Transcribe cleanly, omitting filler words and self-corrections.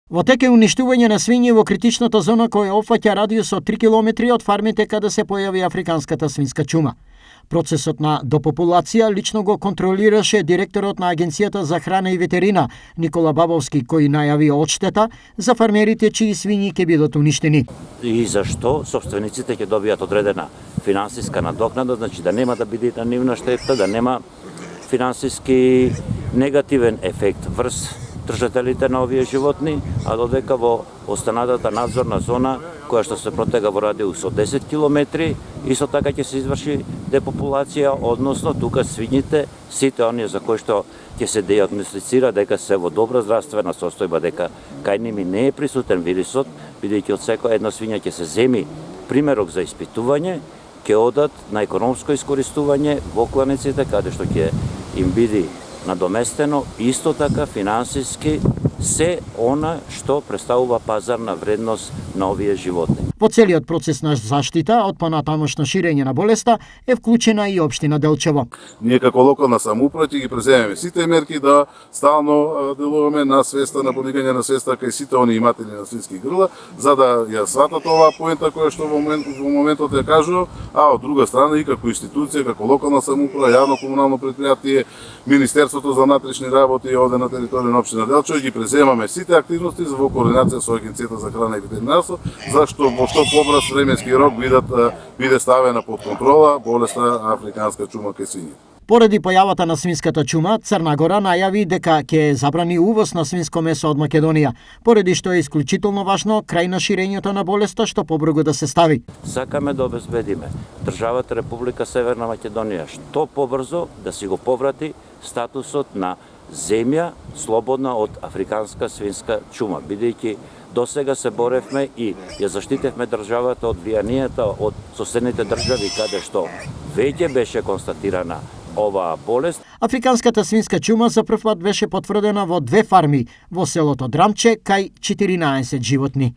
Во тек е уништување на свињи во критичната зона која опфаќа радиус од 3 километри од фармите каде се појави африканската свинска чума. Процесот на допопулација лично го контролираше директорот на Агенцијата за храна и ветерина Никола Бабовски, кој најави одштета за фармерите чии свињи ќе бидат уништени. И зашто собствениците ќе добијат одредена финансиска надокнада, значи да нема да биде на нивна штета, да нема финансиски негативен ефект врз држателите на овие животни, а додека во останатата надзорна зона, која што се протега во радиус од 10 километри, исто така ќе се изврши депопулација, односно тука свињите, сите оние за кои што ќе се диагностицира дека се во добра здравствена состојба, дека кај ними не е присутен вирусот, бидејќи од секоја една свиња ќе се земи примерок за испитување, ќе одат на економско искористување во кланиците каде што ќе им биде надоместено, исто така финансиски се она што представува пазарна вредност на овие животни. Во целиот процес на заштита од понатамошно ширење на болеста е вклучена и општина Делчево. Ние како локална самоуправа ќе ги преземеме сите мерки да стално делуваме на свеста, на подигање на свеста кај сите они иматели на свински грла, за да ја сватат оваа поента која што во моментот ја кажувам, а од друга страна и како институција, како локална самоуправа, јавно комунално предпријатие, Министерството за внатрешни работи овде на територија на општина Делчево ги преземаме сите активности во координација со Агенцијата за храна и ветеринарство, зашто во што побрз временски рок биде ставена под контрола болеста африканска чума кај свињите. Поради појавата на свинската чума, Црна Гора најави дека ќе забрани увоз на свинско месо од Македонија, поради што е исклучително важно крај на ширењето на болеста што побрзо да се стави. Сакаме да обезбедиме државата Република Северна Македонија што побрзо да си го поврати статусот на земја слободна од африканска свинска чума, бидејќи досега се боревме и ја заштитевме државата од влијанието од соседните држави каде што веќе беше констатирана оваа болест. Африканската свинска чума за прв пат беше потврдена во 2 фарми во селото Драмче кај 14 животни.